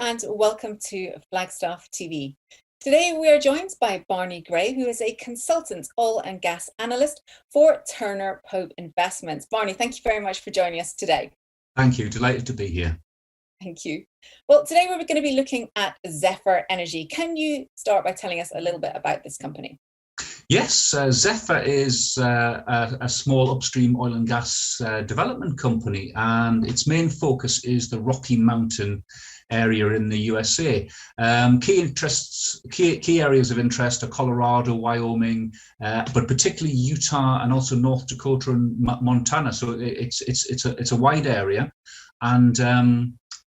and welcome to Flagstaff TV. Today we are joined by Barney Gray, who is a consultant oil and gas analyst for Turner Pope Investments. Barney, thank you very much for joining us today. Thank you. Delighted to be here. Thank you. Well, today we're going to be looking at Zephyr Energy. Can you start by telling us a little bit about this company? Yes, Zephyr is a small upstream oil and gas development company, and its main focus is the Rocky Mountain area in the USA. Key areas of interest are Colorado, Wyoming, but particularly Utah and also North Dakota and Montana. So it's a wide area, and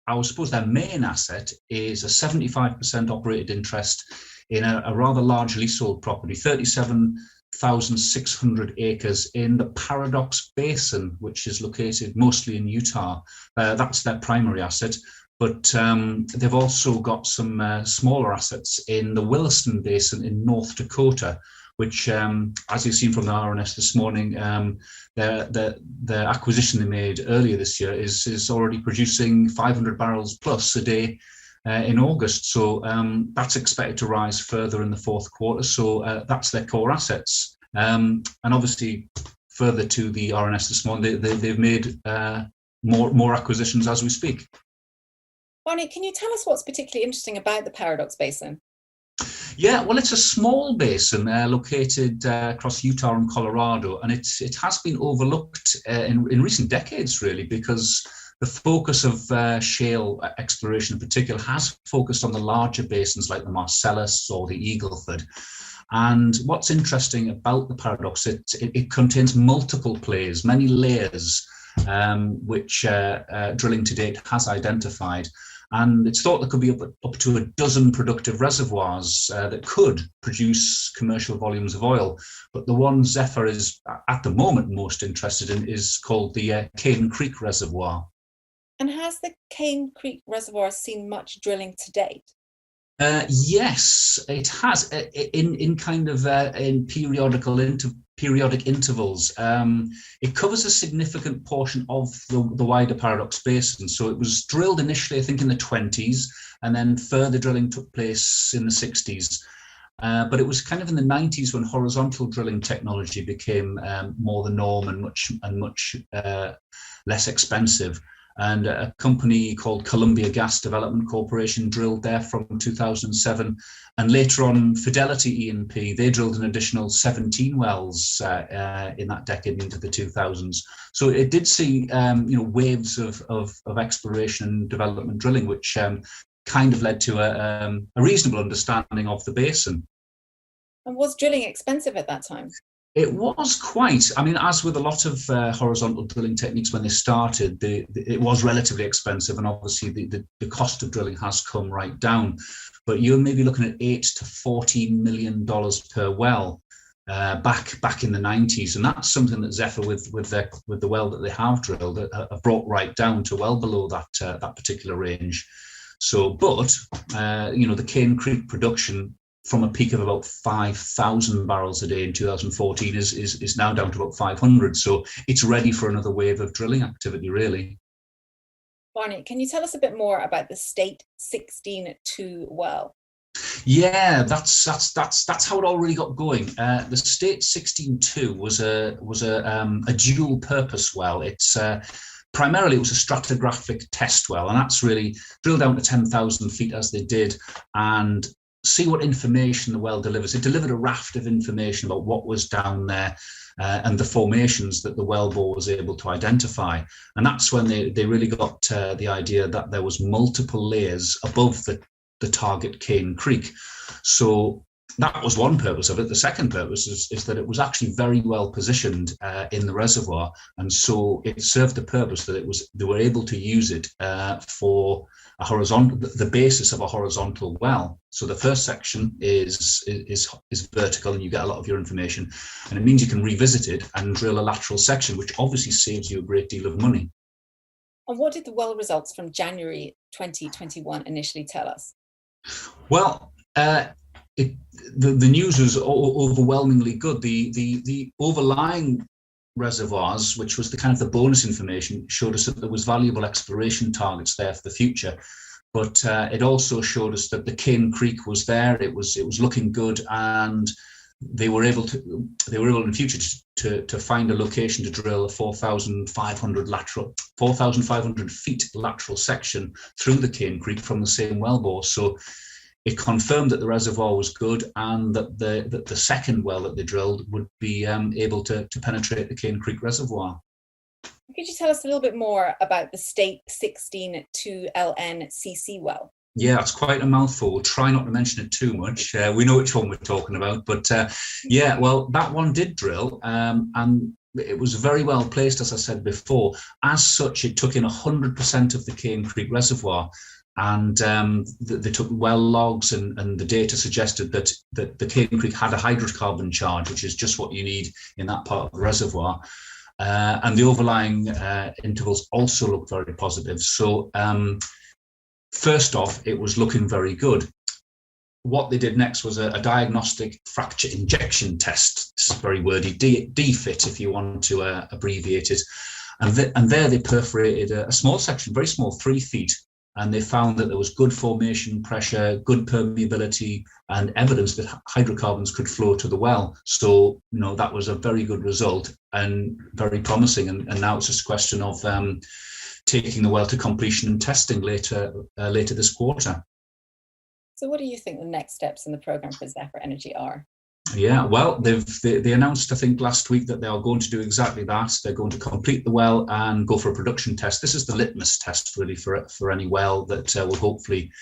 I suppose their main asset is a 75% operated interest in a rather large leasehold property, 37,600 acres in the Paradox Basin, which is located mostly in Utah. That's their primary asset, but they've also got some smaller assets in the Williston Basin in North Dakota, which, as you've seen from the RNS this morning, the acquisition they made earlier this year is already producing 500 barrels plus a day in August. So that's expected to rise further in the fourth quarter. So that's their core assets. And obviously, further to the RNS this morning, they've made more acquisitions as we speak. Barney, can you tell us what's particularly interesting about the Paradox Basin? Yeah, well, it's a small basin located across Utah and Colorado, and it has been overlooked in recent decades, really, because the focus of shale exploration in particular has focused on the larger basins like the Marcellus or the Eagleford. And what's interesting about the Paradox, it contains multiple plays, many layers, which drilling to date has identified. And it's thought there could be up to a dozen productive reservoirs that could produce commercial volumes of oil. But the one Zephyr is at the moment most interested in is called the Caven Creek Reservoir. And has the Caven Creek Reservoir seen much drilling to date? Yes, it has, in periodic intervals. It covers a significant portion of the wider Paradox Basin. So it was drilled initially, I think, in the 20s, and then further drilling took place in the 60s. But it was kind of in the 90s when horizontal drilling technology became more the norm and much less expensive. And a company called Columbia Gas Development Corporation drilled there from 2007. And later on, Fidelity E&P, they drilled an additional 17 wells in that decade into the 2000s. So it did see waves of exploration and development drilling, which kind of led to a reasonable understanding of the basin. And was drilling expensive at that time? It was quite. I mean, as with a lot of horizontal drilling techniques when they started, it was relatively expensive, and obviously the cost of drilling has come right down. But you're maybe looking at $8 to $14 million per well back in the 90s, and that's something that Zephyr, with the well that they have drilled, have brought right down to well below that particular range. So, but the Caven Creek production, from a peak of about 5,000 barrels a day in 2014 is now down to about 500. So it's ready for another wave of drilling activity, really. Barney, can you tell us a bit more about the State 16-2 well? Yeah, that's how it all really got going. The State 16-2 was a dual purpose well. It's primarily, it was a stratigraphic test well, and that's really drilled down to 10,000 feet as they did, and see what information the well delivers. It delivered a raft of information about what was down there and the formations that the wellbore was able to identify. And that's when they really got the idea that there was multiple layers above the target Caven Creek. So that was one purpose of it. The second purpose is that it was actually very well positioned in the reservoir, and so it served the purpose that they were able to use it for a horizontal, the basis of a horizontal well. So the first section is vertical, and you get a lot of your information, and it means you can revisit it and drill a lateral section, which obviously saves you a great deal of money. And what did the well results from January 2021 initially tell us? Well, the news was overwhelmingly good. The overlying reservoirs, which was the kind of the bonus information, showed us that there was valuable exploration targets there for the future. but it also showed us that the Caven Creek was there. It was looking good, and they were able in the future to find a location to drill a 4,500 feet lateral section through the Caven Creek from the same wellbore. So it confirmed that the reservoir was good, and that the second well that they drilled would be able to penetrate the Caven Creek reservoir. Could you tell us a little bit more about the State 16 2LNCC well? Yeah, it's quite a mouthful. We'll try not to mention it too much. We know which one we're talking about, but yeah, well, that one did drill, and it was very well placed, as I said before. As such, it took in 100% of the Caven Creek reservoir, and they took well logs, and the data suggested that the Caven Creek had a hydrocarbon charge, which is just what you need in that part of the reservoir. And the overlying intervals also look very positive. So first off, it was looking very good. What they did next was a diagnostic fracture injection test. It's very wordy, DFIT if you want to abbreviate it. And there they perforated a small section, very small, 3 feet. And they found that there was good formation pressure, good permeability, and evidence that hydrocarbons could flow to the well. So, that was a very good result and very promising. And now it's just a question of taking the well to completion and testing later this quarter. So what do you think the next steps in the program for Zephyr Energy are? Yeah, well, they announced, I think, last week that they are going to do exactly that. They're going to complete the well and go for a production test. This is the litmus test, really, for any well that will hopefully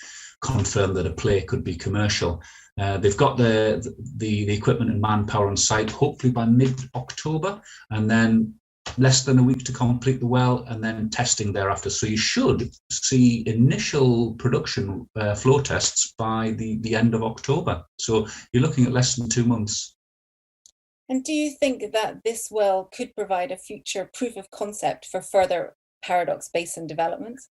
confirm that a play could be commercial. They've got the equipment and manpower on site, hopefully by mid-October, and then less than a week to complete the well, and then testing thereafter. So you should see initial production flow tests by the end of October. So you're looking at less than 2 months. And do you think that this well could provide a future proof of concept for further Paradox Basin developments?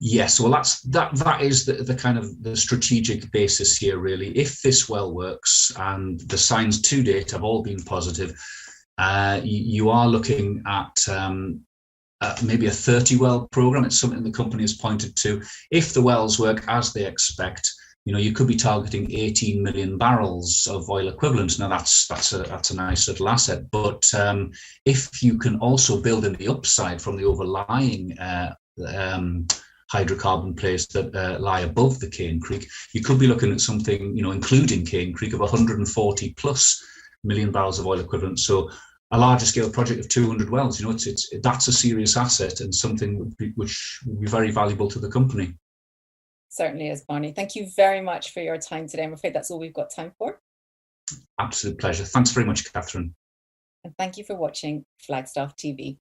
Yes, well, that is the kind of the strategic basis here, really. If this well works, and the signs to date have all been positive, you are looking at maybe a 30-well program. It's something the company has pointed to. If the wells work as they expect, you could be targeting 18 million barrels of oil equivalent. Now that's a nice little asset. But if you can also build in the upside from the overlying hydrocarbon plays that lie above the Caven Creek, you could be looking at something, including Caven Creek, of 140 plus million barrels of oil equivalent. So a larger scale project of 200 wells, that's a serious asset, and something which would be very valuable to the company. Certainly is, Barney. Thank you very much for your time today. I'm afraid that's all we've got time for. Absolute pleasure. Thanks very much, Catherine. And thank you for watching Flagstaff TV.